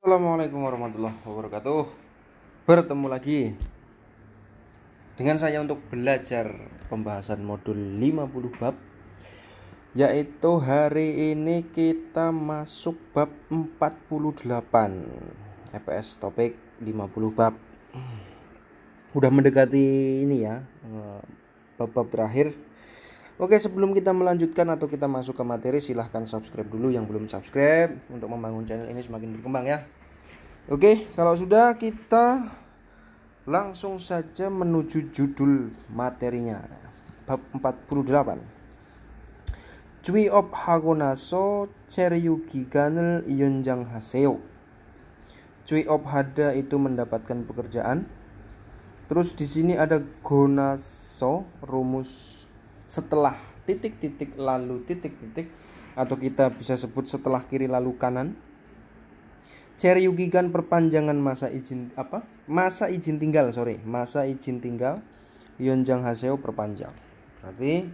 Assalamualaikum warahmatullahi wabarakatuh. Bertemu lagi dengan saya untuk belajar pembahasan modul 50 bab, yaitu hari ini kita masuk bab 48 EPS topik 50 bab. Udah mendekati ini ya, bab-bab terakhir. Oke, sebelum kita melanjutkan atau kita masuk ke materi, silahkan subscribe dulu yang belum subscribe untuk membangun channel ini semakin berkembang ya. Oke, kalau sudah kita langsung saja menuju judul materinya. Bab 48. Cui op hagonaso cheryugi ganel yonjang haseo. Cui op hada itu mendapatkan pekerjaan. Terus di sini ada gonaso, rumus setelah titik-titik lalu titik-titik, atau kita bisa sebut setelah kiri lalu kanan. Cheryugikan perpanjangan masa izin masa izin tinggal. Yonjang haseo perpanjang. Berarti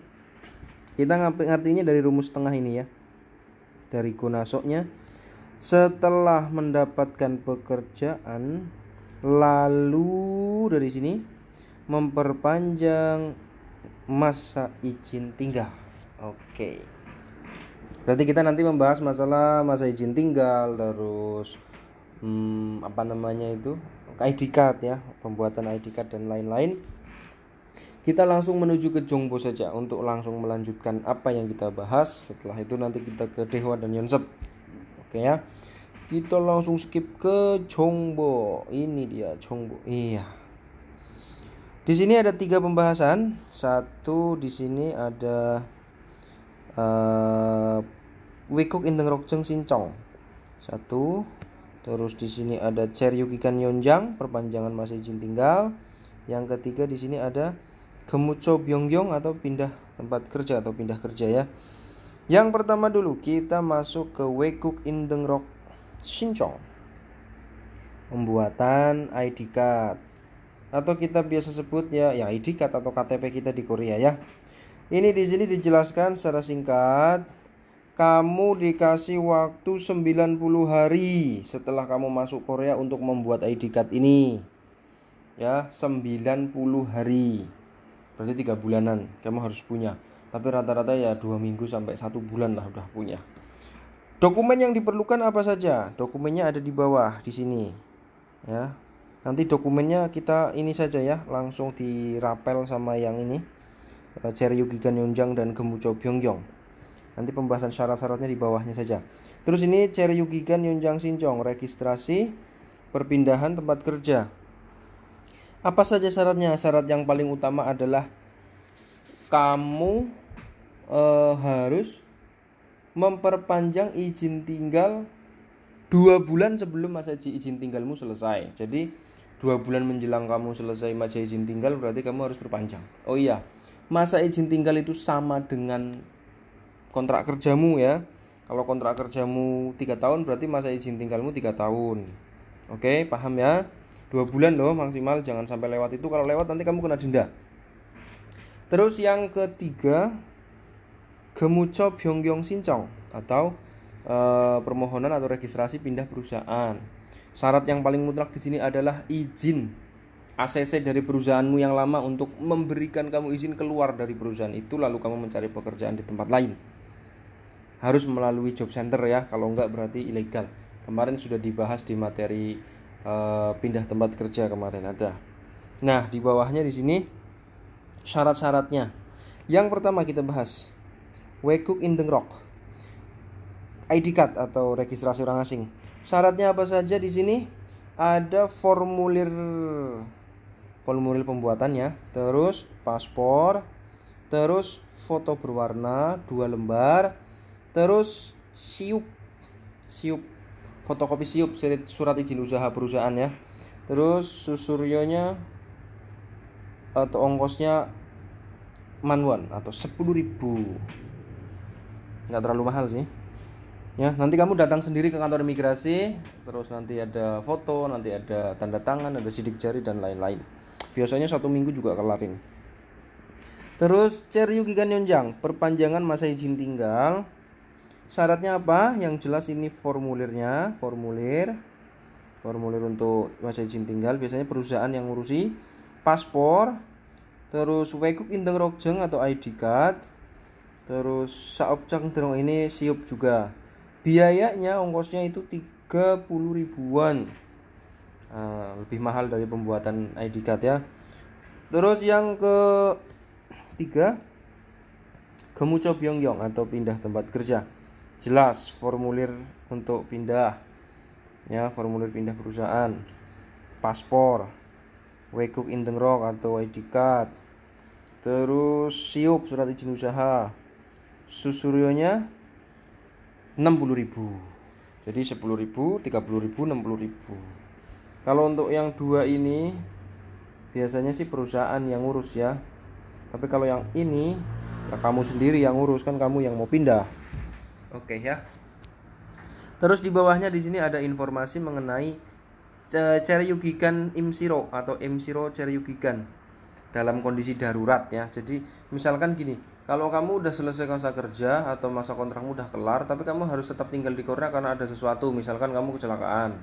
kita ngertinya dari rumus tengah ini ya. Dari gonasoknya, setelah mendapatkan pekerjaan, lalu dari sini memperpanjang masa izin tinggal. Oke. Berarti kita nanti membahas masalah masa izin tinggal, terus ID card ya, pembuatan ID card dan lain-lain. Kita langsung menuju ke Jongbo saja untuk langsung melanjutkan apa yang kita bahas. Setelah itu nanti kita ke Dehwa dan Yonsep. Oke ya. Kita langsung skip ke Jongbo. Ini dia Jongbo. Iya. Di sini ada 3 pembahasan. Satu, di sini ada Wikuk Indeng Rokjeng Sincong. Satu. Terus di sini ada Cheryugikan Yonjang, perpanjangan masa izin tinggal. Yang ketiga di sini ada Gemucho Byongyong atau pindah tempat kerja atau pindah kerja ya. Yang pertama dulu kita masuk ke Wekuk Indengrok Shincong. Pembuatan ID card. Atau kita biasa sebut ya ID card atau KTP kita di Korea ya. Ini di sini dijelaskan secara singkat. Kamu dikasih waktu 90 hari setelah kamu masuk Korea untuk membuat ID card ini. Ya, 90 hari. Berarti 3 bulanan kamu harus punya. Tapi rata-rata ya 2 minggu sampai 1 bulan lah udah punya. Dokumen yang diperlukan apa saja? Dokumennya ada di bawah di sini. Ya. Nanti dokumennya kita ini saja ya, langsung dirapel sama yang ini. Cheryugikan Yonjang dan Gemucho Byongyong. Nanti pembahasan syarat-syaratnya di bawahnya saja. Terus ini Cheryugikan Yonjang Sincong, registrasi perpindahan tempat kerja. Apa saja syaratnya? Syarat yang paling utama adalah kamu harus memperpanjang izin tinggal 2 bulan sebelum masa izin tinggalmu selesai. Jadi 2 bulan menjelang kamu selesai masa izin tinggal berarti kamu harus perpanjang. Oh iya, masa izin tinggal itu sama dengan kontrak kerjamu ya. Kalau kontrak kerjamu 3 tahun berarti masa izin tinggalmu 3 tahun. Oke, paham ya? 2 bulan loh maksimal, jangan sampai lewat itu. Kalau lewat nanti kamu kena denda. Terus yang ketiga, Gemucho Byongyong Sincong atau permohonan atau registrasi pindah perusahaan. Syarat yang paling mutlak di sini adalah izin ACC dari perusahaanmu yang lama untuk memberikan kamu izin keluar dari perusahaan itu lalu kamu mencari pekerjaan di tempat lain. Harus melalui job center ya, kalau enggak berarti ilegal. Kemarin sudah dibahas di materi pindah tempat kerja kemarin ada. Nah, di bawahnya di sini syarat-syaratnya. Yang pertama kita bahas Wekuk Indengrok ID card atau registrasi orang asing. Syaratnya apa saja di sini? Ada formulir pembuatannya, terus paspor, terus foto berwarna 2 lembar, terus siup fotokopi siup surat izin usaha perusahaan ya. Terus susuryonya atau ongkosnya manwon atau 10.000. Nggak terlalu mahal sih ya. Nanti kamu datang sendiri ke kantor imigrasi, terus nanti ada foto, nanti ada tanda tangan, ada sidik jari dan lain-lain. Biasanya 1 minggu juga kelarin. Terus Cheryugikan Yonjang, perpanjangan masa izin tinggal. Syaratnya apa? Yang jelas ini formulirnya, formulir Formulir untuk masa izin tinggal biasanya perusahaan yang ngurusi paspor, terus wekuk indeng rokjeng atau ID card, terus saopcang terong ini siup juga. Biayanya ongkosnya itu 30 ribuan. Lebih mahal dari pembuatan ID card ya. Terus yang ketiga, gemuco byongyong atau pindah tempat kerja. Jelas formulir untuk pindah ya, formulir pindah perusahaan, paspor, wekuk indengrok atau ID card, terus siup surat izin usaha, susuryonya 60.000. Jadi 10.000, 30.000, 60.000. Kalau untuk yang dua ini biasanya sih perusahaan yang ngurus ya. Tapi kalau yang ini ya kamu sendiri yang ngurus, kan kamu yang mau pindah. Oke ya. Terus di bawahnya di sini ada informasi mengenai Cheryugikan Imshiro atau Imshiro Cheryugikan dalam kondisi darurat ya. Jadi misalkan gini, kalau kamu udah selesai masa kerja atau masa kontrakmu udah kelar, tapi kamu harus tetap tinggal di Korea karena ada sesuatu, misalkan kamu kecelakaan,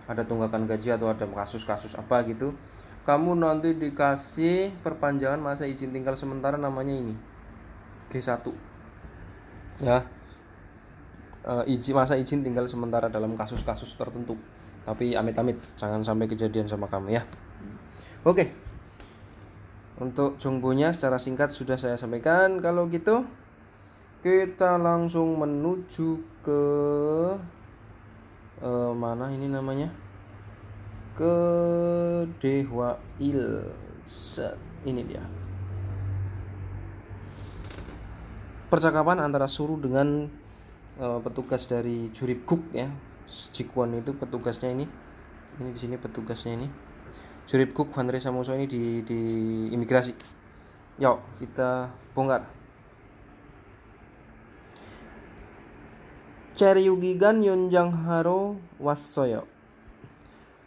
ada tunggakan gaji atau ada kasus-kasus apa gitu, kamu nanti dikasih perpanjangan masa izin tinggal sementara, namanya ini G1 ya. Masa izin tinggal sementara dalam kasus-kasus tertentu. Tapi amit-amit jangan sampai kejadian sama kamu ya. Oke. Untuk jongbonya secara singkat sudah saya sampaikan. Kalau gitu kita langsung menuju ke mana ini namanya? Ke Dehwail. Ini dia. Percakapan antara Suru dengan petugas dari Juribguk ya. Jikwon itu petugasnya ini di sini petugasnya ini. Juribguk Vanre Samuso ini di imigrasi. Yuk kita bongkar. Cheryugigan Yonjang Haro Wasoyo.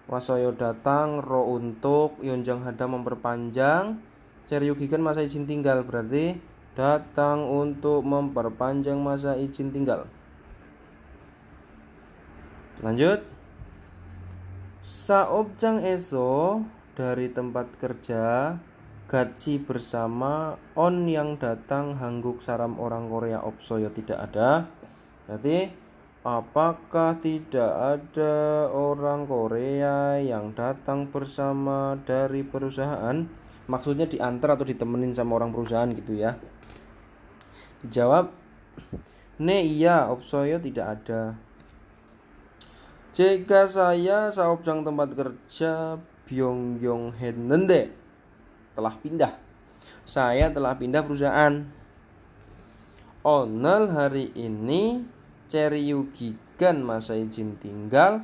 Wasoyo datang, ro untuk, Yonjang Hada memperpanjang. Cheryugigan masa izin tinggal berarti datang untuk memperpanjang masa izin tinggal. Lanjut. Saobjang eso dari tempat kerja, gaji bersama, on yang datang hangguk saram orang Korea opsoyo tidak ada. Berarti apakah tidak ada orang Korea yang datang bersama dari perusahaan? Maksudnya diantar atau ditemenin sama orang perusahaan gitu ya. Dijawab, ne iya opsoyo tidak ada. Jika saya saobjang tempat kerja Byongyong Henende telah pindah. Saya telah pindah perusahaan. Onel hari ini Cheryugigan masa izin tinggal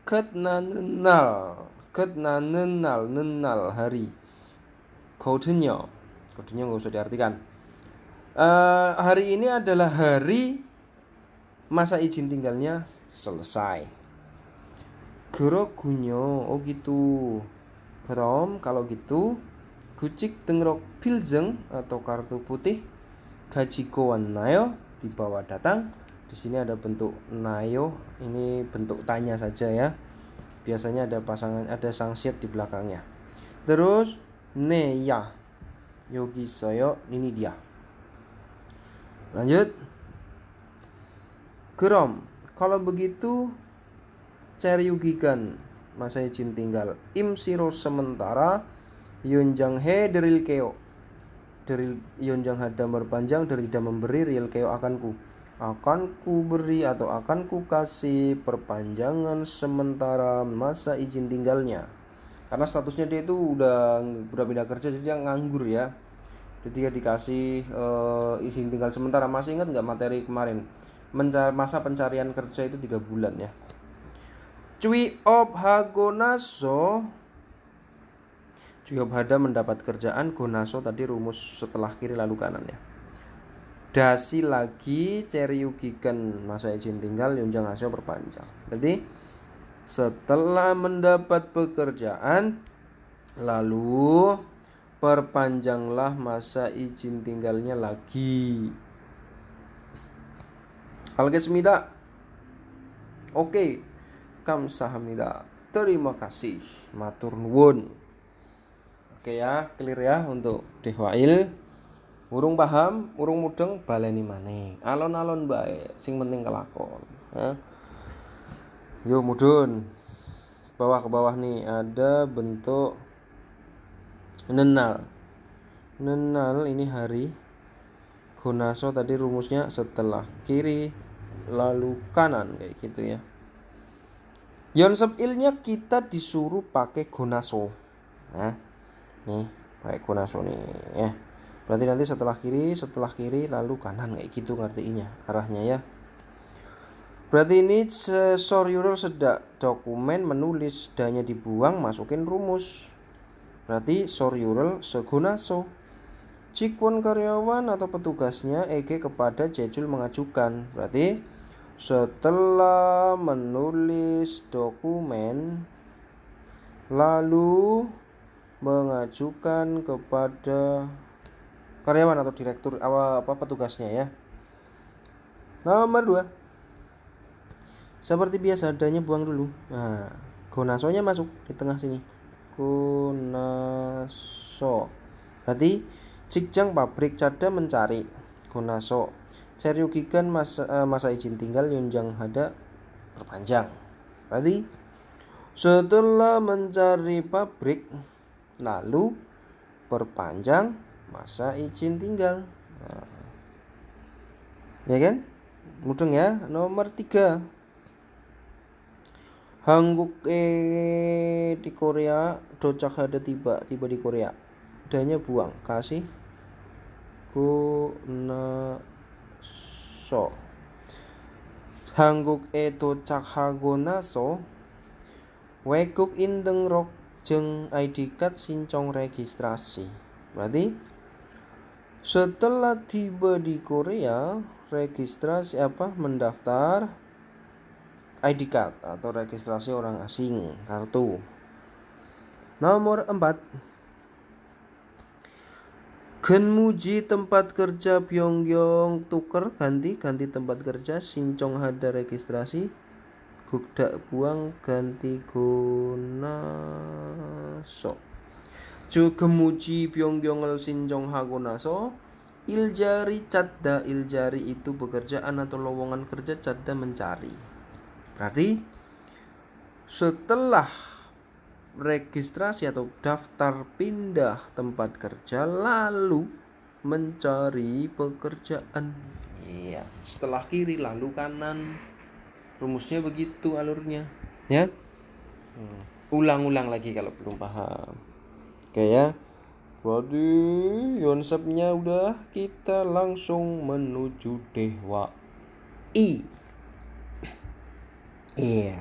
ketnanenal hari. Kodenya nggak usah diartikan. Hari ini adalah hari masa izin tinggalnya selesai. Gerogunyo, oh gitu. Krom, kalau gitu gucik tengrok biljeng atau kartu putih, gaji kowan nayo dibawa datang. Di sini ada bentuk nayo, ini bentuk tanya saja ya. Biasanya ada sangsiat di belakangnya. Terus ne ya yogi soyo, ini dia. Lanjut. Krom, kalau begitu Cheryugigan masa izin tinggal Imshiro sementara, Yonjang he deril keo, deril Yonjang hada berpanjang, derida memberi, real keo akan ku beri atau akan ku kasih perpanjangan sementara masa izin tinggalnya. Karena statusnya dia itu udah pindah kerja, jadi dia nganggur ya. Jadi dia dikasih izin tinggal sementara. Masih ingat nggak materi kemarin? Masa pencarian kerja itu 3 bulan ya. Cui op hagonaso, Cui op hada mendapat kerjaan, gonaso tadi rumus setelah kiri lalu kanan ya. Dasi lagi Cheryugigan masa izin tinggal Yonjang haso perpanjang. Jadi setelah mendapat pekerjaan lalu perpanjanglah masa izin tinggalnya lagi. Algesmida. Oke. Kamsahamnida. Terima kasih. Matur nuwun. Oke ya, clear ya untuk Dewail. Urung paham, urung mudeng baleni maneh. Alon-alon bae, sing penting kelakon. Yo mudun. Bawah ke bawah nih ada bentuk nenal. Nenal ini hari. Gonaso tadi rumusnya setelah kiri lalu kanan kayak gitu ya. Yonsep ilnya kita disuruh pakai gonaso. Nah, nih pakai gonaso nih ya. Berarti nanti setelah kiri lalu kanan kayak gitu ngertiinnya arahnya ya. Berarti ini Soryurul sedak dokumen menulis danya dibuang masukin rumus. Berarti Soryurul segonaso. Cikwon karyawan atau petugasnya EG kepada Jejul mengajukan. Berarti setelah menulis dokumen lalu mengajukan kepada karyawan atau direktur petugasnya ya. Nomor 2. Seperti biasa adanya buang dulu. Nah, gonasonya masuk di tengah sini. Gonaso. Berarti Cikjang pabrik cada mencari gonaso. Ceryugikan masa izin tinggal Yonjang Hada perpanjang. Berarti setelah mencari pabrik lalu perpanjang masa izin tinggal. Nah, ya kan? Mudeng ya. Nomor 3. Hangguk di Korea, Docak Hada tiba di Korea. Danya buang, kasih gonaso. Hangguk docak hagonaso weguk indeng rok jeng ID card sincong registrasi. Berarti setelah tiba di Korea registrasi mendaftar ID card atau registrasi orang asing kartu. Nomor 4. Gen muji tempat kerja Pyongyang tuker ganti tempat kerja sincong hada registrasi gugdak buang ganti gonaso. Juga muji Pyongyang sincong hagonaso iljari cadda. Iljari itu pekerjaan atau lowongan kerja, cadda mencari. Berarti setelah registrasi atau daftar pindah tempat kerja lalu mencari pekerjaan. Iya, setelah kiri lalu kanan. Rumusnya begitu alurnya, ya. Ulang-ulang lagi kalau belum paham. Oke ya. Berarti konsepnya udah, kita langsung menuju Dewa I. Iya.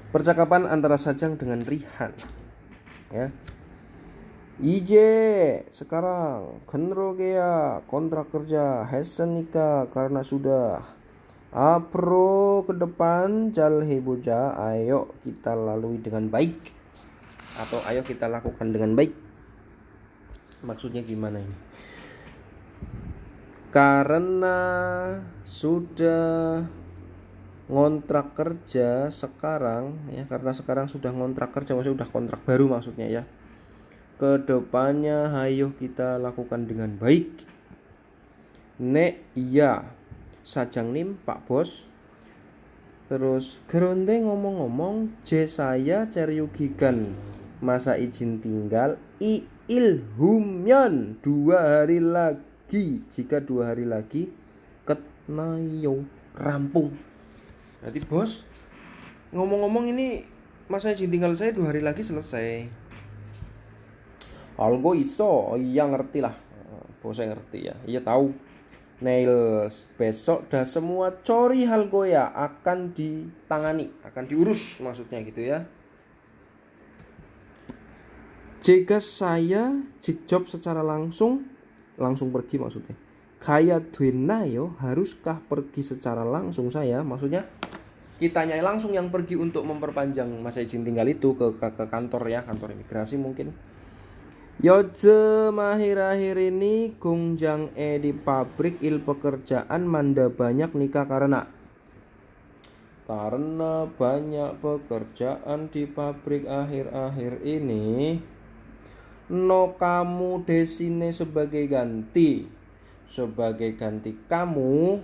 Percakapan antara Sajang dengan Rihan ya. Ije sekarang Genrogea kontrak kerja Hesen nikah karena sudah Apro ke depan Jalhe boja, ayo kita lalui dengan baik atau ayo kita lakukan dengan baik. Maksudnya gimana ini? Karena sudah ngontrak kerja sekarang ya, karena sekarang sudah ngontrak kerja, maksudnya sudah kontrak baru maksudnya ya. Kedepannya hayo kita lakukan dengan baik. Nek iya Sajang nim Pak Bos. Terus geronde ngomong-ngomong je saya ceryugikan masa izin tinggal I ilhumyon 2 hari lagi. Jika 2 hari lagi ketnayo rampung. Berarti bos, ngomong-ngomong ini masa izin tinggal saya 2 hari lagi selesai. Algo iso, iya ngerti lah. Bosnya ngerti ya. Iya tahu. Nail besok dah semua cori halgo ya akan ditangani, akan diurus maksudnya gitu ya. Jika saya job secara langsung pergi maksudnya. Kayak Dwenayo haruskah pergi secara langsung saya? Maksudnya kitanya langsung yang pergi untuk memperpanjang masa izin tinggal itu ke kantor ya, kantor imigrasi mungkin. Yoje akhir-akhir ini Gongjang di pabrik il pekerjaan manda banyak nikah karena Karena banyak pekerjaan di pabrik akhir-akhir ini, no kamu desine sebagai ganti. Sebagai ganti kamu,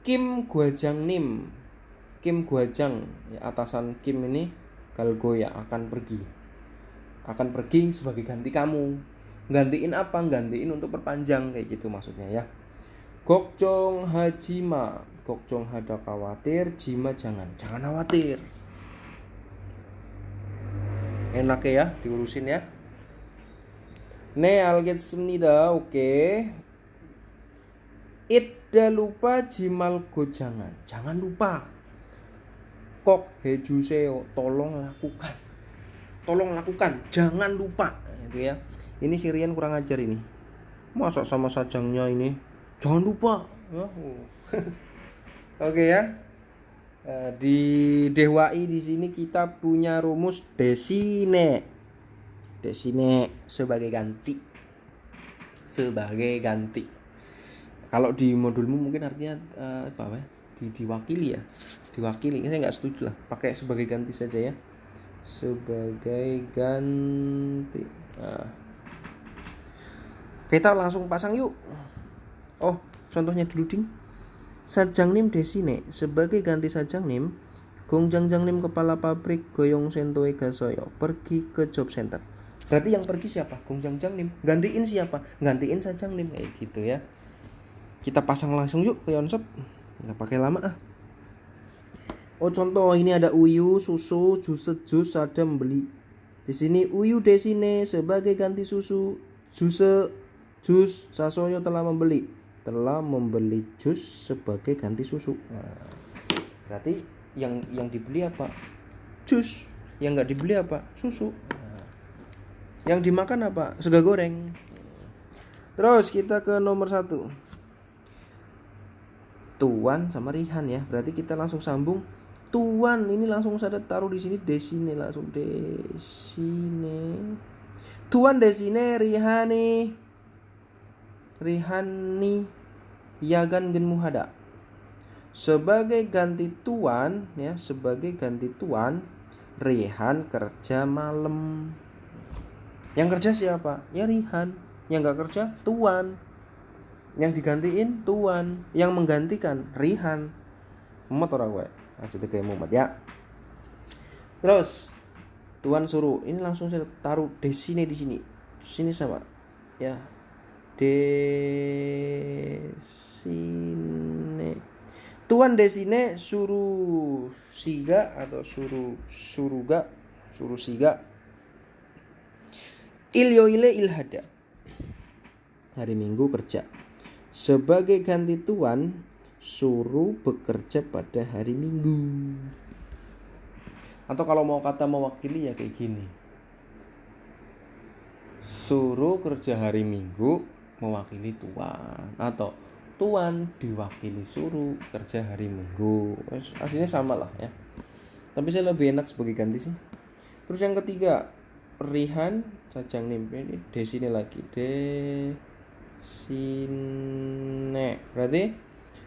Kim Gwajang Nim. Kim Gwajang, ya, atasan Kim ini Galgo ya akan pergi. Akan pergi sebagai ganti kamu. Gantiin apa? Gantiin untuk perpanjang kayak gitu maksudnya ya. Gokjong Hajima. Gokjong hada khawatir, Jima jangan khawatir. Enak ya diurusin ya. Ne alget습니다. Oke. Idda lupa jimal gojangan. Jangan lupa. Kok hejuseo, tolong lakukan. Tolong lakukan, jangan lupa. Itu ya. Ini Sirian kurang ajar ini. Masa sama sajangnya ini. Jangan lupa. Oke ya. Di Dewai di sini kita punya rumus desine. Desine sebagai ganti. Sebagai ganti. Kalau di modulmu mungkin artinya apa ya? Diwakili ya. Diwakili. Saya nggak setuju lah. Pakai sebagai ganti saja ya. Sebagai ganti. Kita langsung pasang yuk. Oh, contohnya dulu ding. Sajangnim desine sebagai ganti Sajangnim, Gongjang-jangnim kepala pabrik Goyong Sentoe Gasoyo pergi ke job center. Berarti yang pergi siapa? Gongjang-jangnim. Gantiin siapa? Gantiin Sajangnim kayak gitu ya. Kita pasang langsung yuk ke Yonsep. Nggak pakai lama ah. Oh contoh ini ada uyu, susu, jus ada membeli. Di sini uyu desine sebagai ganti susu, jus Sasoyo telah membeli jus sebagai ganti susu. Nah, berarti yang dibeli apa? Jus. Yang nggak dibeli apa? Susu. Nah, yang dimakan apa? Sega goreng. Terus kita ke nomor 1. Tuan sama Rihan ya. Berarti kita langsung sambung. Tuan ini langsung saya taruh di sini desine langsung desine. Tuan desine Rihani Yagan Gen Muhada. Sebagai ganti tuan ya, sebagai ganti tuan Rihan kerja malam. Yang kerja siapa? Ya Rihan. Yang enggak kerja tuan. Yang digantiin tuan. Yang menggantikan Rihan. Mumet ora kowe. Aja kayak mumet ya. Terus tuan suruh. Ini langsung saya taruh desine di sini. Sini sama. Ya. Desine. Tuan desine suruh siga atau suruh siga. Ilyoile ilhada. Hari Minggu kerja. Sebagai ganti tuan, suruh bekerja pada hari Minggu. Atau kalau mau kata mewakili ya kayak gini. Suruh kerja hari Minggu mewakili tuan, atau tuan diwakili suruh kerja hari Minggu. Aslinya sama lah ya. Tapi saya lebih enak sebagai ganti sih. Terus yang ketiga, Rihan Sajangnim. Ini desine lagi. Desine. Berarti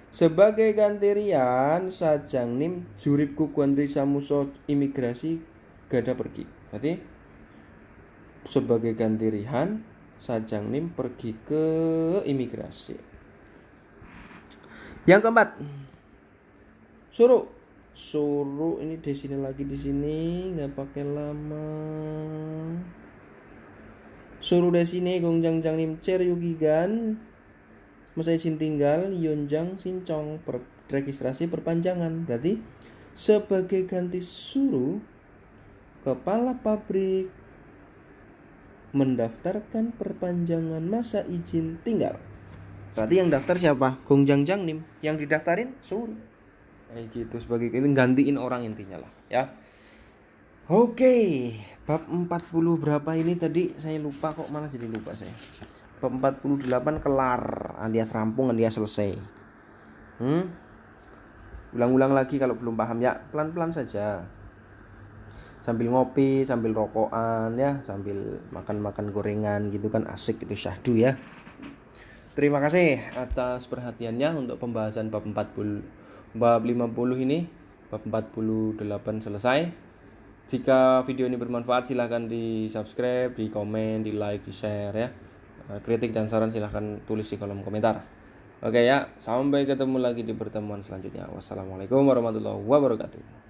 sebagai ganti Rian Sajangnim jurip kukuan Risamuso imigrasi gada pergi. Berarti sebagai ganti Rihan Sajangnim pergi ke imigrasi. Yang keempat, suruh ini di sini lagi di sini nggak pakai lama. Suruh di sini Gongjang-jangnim cer yugigan masa izin tinggal Yonjang Sincong registrasi perpanjangan. Berarti sebagai ganti suruh kepala pabrik mendaftarkan perpanjangan masa izin tinggal. Berarti yang daftar siapa? Gongjang-jangnim. Yang didaftarin suruh. Kayak gitu sebagai itu gantiin orang intinya lah ya. Oke, bab 40 berapa ini tadi saya lupa kok, malah jadi lupa saya. Bab 48 kelar, alias rampung, alias selesai. Ulang-ulang lagi kalau belum paham ya, pelan-pelan saja. Sambil ngopi, sambil rokokan ya, sambil makan-makan gorengan gitu kan asik itu syahdu ya. Terima kasih atas perhatiannya untuk pembahasan bab 50 ini. bab 48 selesai. Jika video ini bermanfaat silahkan di subscribe, di komen, di like, di share ya. Kritik dan saran silahkan tulis di kolom komentar. Oke ya, sampai ketemu lagi di pertemuan selanjutnya. Wassalamualaikum warahmatullahi wabarakatuh.